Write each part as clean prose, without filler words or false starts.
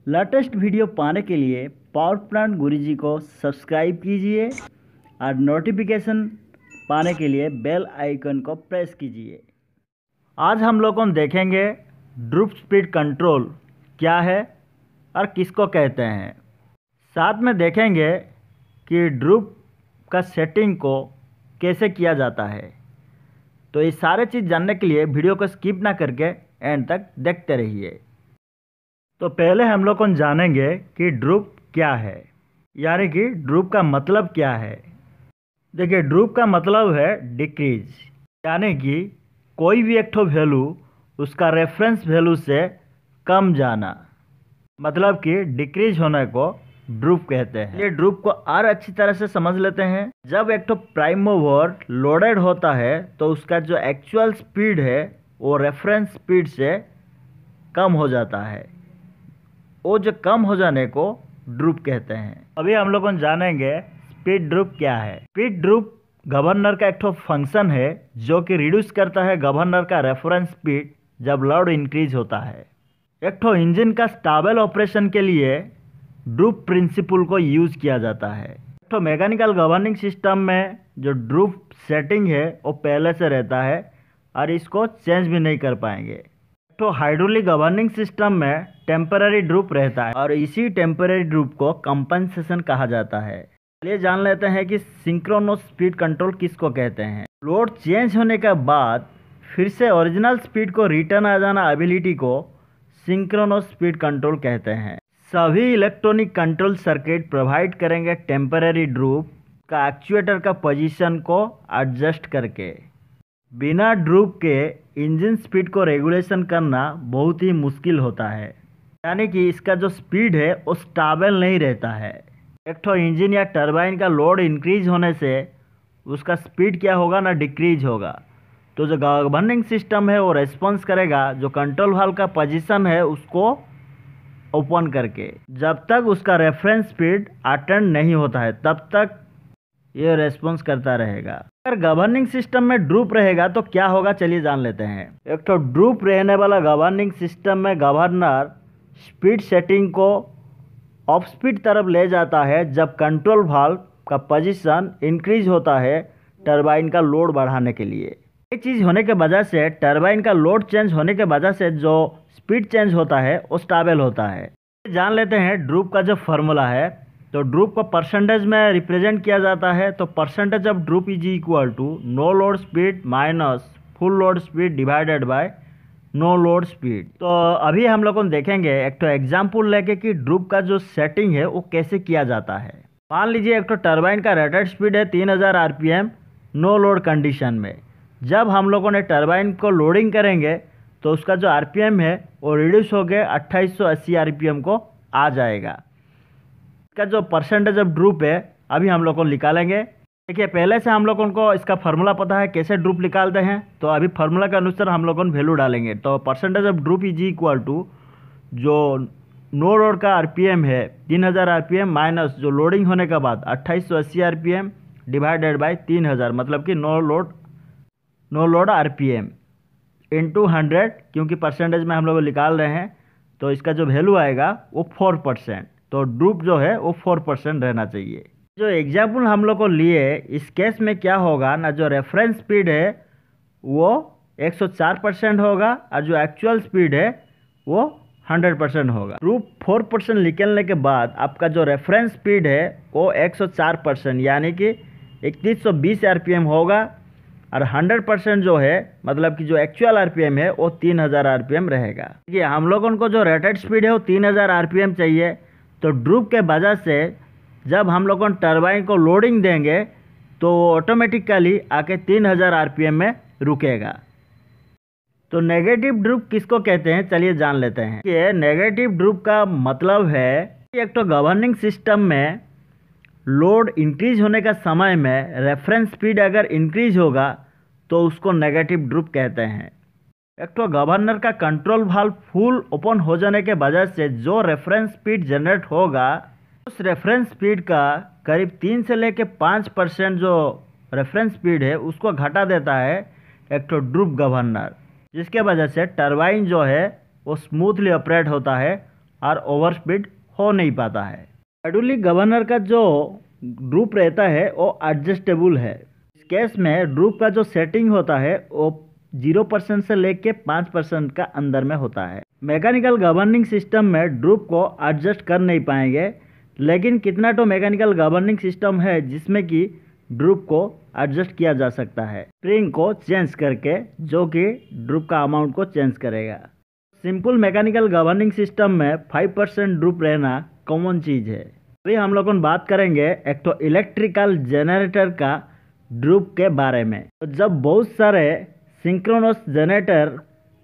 Latest video पाने के लिए पावर प्लांट गुरुजी को सब्सक्राइब कीजिए और नोटिफिकेशन पाने के लिए बेल आइकन को प्रेस कीजिए। आज हम लोग देखेंगे ड्रूप स्पीड कंट्रोल क्या है और किसको कहते हैं। साथ में देखेंगे कि ड्रूप का सेटिंग को कैसे किया जाता है। तो ये सारे चीज़ जानने के लिए वीडियो को स्किप ना करके एंड तक देखते रहिए। तो पहले हम लोग जानेंगे कि ड्रूप क्या है, यानी कि ड्रूप का मतलब क्या है। देखिए, ड्रूप का मतलब है डिक्रीज, यानी कि कोई भी एक ठो वैल्यू उसका रेफरेंस वैल्यू से कम जाना, मतलब कि डिक्रीज होने को ड्रूप कहते हैं। ये ड्रूप को और अच्छी तरह से समझ लेते हैं। जब एक ठो प्राइम मूवर लोडेड होता है तो उसका जो एक्चुअल स्पीड है वो रेफरेंस स्पीड से कम हो जाता है। वो जो कम हो जाने को ड्रूप कहते हैं। अभी हम लोग जानेंगे स्पीड ड्रूप क्या है। स्पीड ड्रूप गवर्नर का एक ठो फंक्शन है जो कि रिड्यूस करता है गवर्नर का रेफरेंस स्पीड जब लोड इंक्रीज होता है। एक ठो इंजन का स्टेबल ऑपरेशन के लिए ड्रूप प्रिंसिपल को यूज किया जाता है। एक ठो मैकेनिकल गवर्निंग सिस्टम में जो ड्रूप सेटिंग है वो पहले से रहता है और इसको चेंज भी नहीं कर पाएंगे। तो हाइड्रोलिक गवर्निंग सिस्टम में टेम्पररी ड्रूप रहता है और इसी टेम्पररी ड्रूप को कंपनसेशन कहा जाता है। चलिए जान लेते हैं कि सिंक्रोनस स्पीड कंट्रोल किसको कहते हैं। लोड चेंज होने के बाद फिर से ओरिजिनल स्पीड को रिटर्न आ जाना एबिलिटी को सिंक्रोनस स्पीड कंट्रोल कहते हैं। सभी इलेक्ट्रॉनिक कंट्रोल सर्किट प्रोवाइड करेंगे टेम्पररी ड्रूप का एक्चुएटर का पोजीशन को एडजस्ट करके। बिना ड्रूप के इंजन स्पीड को रेगुलेशन करना बहुत ही मुश्किल होता है, यानी कि इसका जो स्पीड है वो स्टेबल नहीं रहता है। एक तो इंजन या टरबाइन का लोड इंक्रीज होने से उसका स्पीड क्या होगा ना, डिक्रीज होगा। तो जो गवर्निंग सिस्टम है वो रेस्पॉन्स करेगा जो कंट्रोल वाल्व का पोजीशन है उसको ओपन करके। जब तक उसका रेफरेंस स्पीड अटेंड नहीं होता है तब तक ये रेस्पॉन्स करता रहेगा। अगर गवर्निंग सिस्टम में ड्रूप रहेगा तो क्या होगा, चलिए जान लेते हैं। एक तो ड्रूप रहने वाला गवर्निंग सिस्टम में गवर्नर स्पीड सेटिंग को ऑफ स्पीड तरफ ले जाता है जब कंट्रोल वाल्व का पोजीशन इंक्रीज होता है टरबाइन का लोड बढ़ाने के लिए। ये चीज़ होने के वजह से टरबाइन का लोड चेंज होने के वजह से जो स्पीड चेंज होता है वो स्टेबल होता है। जान लेते हैं ड्रूप का जो फॉर्मूला है। तो ड्रूप को परसेंटेज में रिप्रेजेंट किया जाता है। तो percentage of droop is equal to no load speed minus full load speed divided by no load speed. तो अभी हम लोग देखेंगे एक तो एग्जाम्पल लेके कि ड्रूप का जो सेटिंग है वो कैसे किया जाता है। मान लीजिए एक तो टरबाइन का रेटेड स्पीड है 3000 आरपीएम नो लोड कंडीशन में। जब हम लोगों ने टरबाइन को लोडिंग करेंगे तो उसका जो आरपीएम है वो रिड्यूस हो गए 2880 आरपीएम को आ जाएगा। इसका जो परसेंटेज ऑफ ड्रूप है अभी हम लोग को निकालेंगे। देखिए, पहले से हम लोगों को इसका फार्मूला पता है कैसे ड्रूप निकालते हैं। तो अभी फार्मूला के अनुसार हम लोगों वैल्यू डालेंगे। तो percentage of droop is equal to जो नो लोड का आरपीएम है 3000 आरपीएम माइनस जो लोडिंग होने के बाद 2880 आरपीएम डिवाइडेड बाय 3000, मतलब कि नो लोड आरपीएम इंटू 100, क्योंकि परसेंटेज में हम लोग निकाल रहे हैं। तो इसका जो वैल्यू आएगा वो 4%। तो ड्रूप जो है वो 4% रहना चाहिए। जो एग्जाम्पल हम लोग को लिए इस केस में क्या होगा ना, जो रेफरेंस स्पीड है वो 104% होगा और जो एक्चुअल स्पीड है वो 100% होगा। ड्रूप 4% निकलने के बाद आपका जो रेफरेंस स्पीड है वो 104% यानी कि 3120 आरपीएम होगा और 100% जो है मतलब कि जो एक्चुअल आरपीएम है वो 3000 आरपीएम रहेगा। देखिए, हम लोगों को जो रेटेड स्पीड है वो 3000 आरपीएम चाहिए। तो ड्रूप के वजह से जब हम लोग टरबाइन को लोडिंग देंगे तो वो ऑटोमेटिकली आके 3000 आरपीएम में रुकेगा। तो नेगेटिव ड्रूप किसको कहते हैं, चलिए जान लेते हैं। ये नेगेटिव ड्रूप का मतलब है कि एक तो गवर्निंग सिस्टम में लोड इंक्रीज होने का समय में रेफरेंस स्पीड अगर इंक्रीज होगा तो उसको नेगेटिव ड्रूप कहते हैं। एक तो गवर्नर का कंट्रोल वाल्व फुल ओपन हो जाने के वजह से जो रेफरेंस स्पीड जनरेट होगा उस रेफरेंस स्पीड का करीब 3 से लेकर 5% जो रेफरेंस स्पीड है उसको घटा देता है एक तो ड्रूप गवर्नर, जिसके वजह से टरबाइन जो है वो स्मूथली ऑपरेट होता है और ओवर स्पीड हो नहीं पाता है। हाइड्रोलिक गवर्नर का जो ड्रूप रहता है वो एडजस्टेबल है। इस केस में ड्रूप का जो सेटिंग होता है वो 0% से लेके 5% का अंदर में होता है। मैकेनिकल गवर्निंग सिस्टम में ड्रूप को एडजस्ट कर नहीं पाएंगे, लेकिन कितना तो मैकेनिकल गवर्निंग सिस्टम है जिसमें कि ड्रूप को एडजस्ट किया जा सकता है स्प्रिंग को चेंज करके, जो कि ड्रूप का अमाउंट को चेंज करेगा। सिंपल मैकेनिकल गवर्निंग सिस्टम में 5% ड्रूप रहना कॉमन चीज़ है। अभी हम लोग बात करेंगे एक तो इलेक्ट्रिकल जनरेटर का ड्रूप के बारे में। तो जब बहुत सारे सिंक्रोनस जनरेटर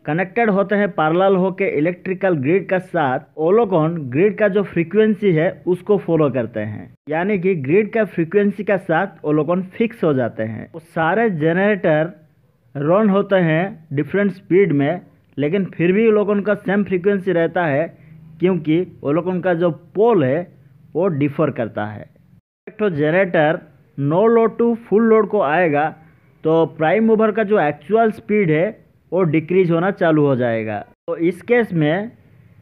कनेक्टेड होते हैं पैरेलल होके इलेक्ट्रिकल ग्रिड का साथ, वो लोग ग्रिड का जो फ्रीक्वेंसी है उसको फॉलो करते हैं, यानी कि ग्रिड का फ्रीक्वेंसी का साथ वो लोग फिक्स हो जाते हैं। वो सारे जनरेटर रन होते हैं डिफरेंट स्पीड में, लेकिन फिर भी वो लोगों का सेम फ्रीक्वेंसी रहता है, क्योंकि वो लोगों का जो पोल है वो डिफर करता है। एक तो generator no load to full load को आएगा तो प्राइम मूवर का जो एक्चुअल स्पीड है वो डिक्रीज होना चालू हो जाएगा। तो इस केस में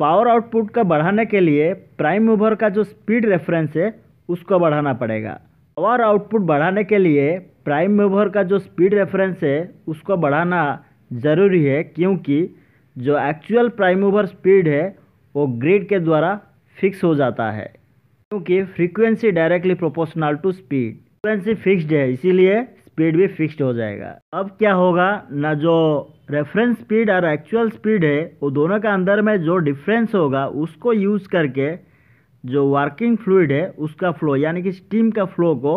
पावर आउटपुट का बढ़ाने के लिए प्राइम मूवर का जो स्पीड रेफरेंस है उसको बढ़ाना पड़ेगा। पावर आउटपुट बढ़ाने के लिए प्राइम मूवर का जो स्पीड रेफरेंस है उसको बढ़ाना ज़रूरी है, क्योंकि जो एक्चुअल प्राइम मूवर स्पीड है वो ग्रिड के द्वारा फिक्स हो जाता है, क्योंकि frequency directly proportional to speed. Frequency fixed है, इसीलिए स्पीड भी फिक्स्ड हो जाएगा। अब क्या होगा ना, जो रेफरेंस स्पीड और एक्चुअल स्पीड है वो दोनों के अंदर में जो डिफरेंस होगा उसको यूज़ करके जो वर्किंग फ्लूइड है उसका फ्लो, यानी कि स्टीम का फ्लो को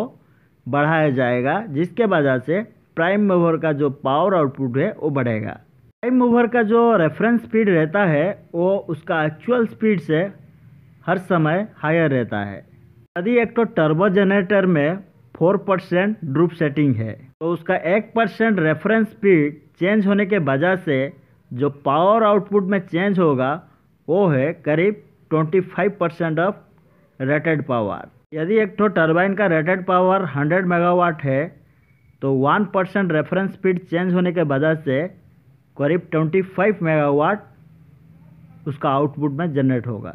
बढ़ाया जाएगा, जिसके वजह से प्राइम मूवर का जो पावर आउटपुट है वो बढ़ेगा। प्राइम मूवर का जो रेफरेंस स्पीड रहता है वो उसका एक्चुअल स्पीड से हर समय हायर रहता है। यदि एक तो टर्बो जनरेटर में 4% ड्रूप सेटिंग है तो उसका 1% रेफरेंस स्पीड चेंज होने के वजह से जो पावर आउटपुट में चेंज होगा वो है करीब 25% ऑफ रेटेड पावर। यदि एक तो टरबाइन का रेटेड पावर 100 मेगावाट है तो 1% रेफरेंस स्पीड चेंज होने के वजह से करीब 25 मेगावाट उसका आउटपुट में जनरेट होगा।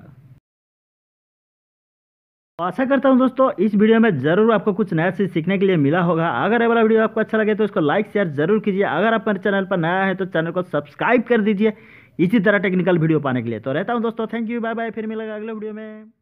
तो आशा करता हूं दोस्तों इस वीडियो में जरूर आपको कुछ नया चीज सीखने के लिए मिला होगा। अगर ये वाला वीडियो आपको अच्छा लगे तो इसको लाइक शेयर जरूर कीजिए। अगर आप मेरे चैनल पर नया है तो चैनल को सब्सक्राइब कर दीजिए इसी तरह टेक्निकल वीडियो पाने के लिए। तो रहता हूं दोस्तों, थैंक यू, बाय बाय, फिर मिलेगा अगले वीडियो में।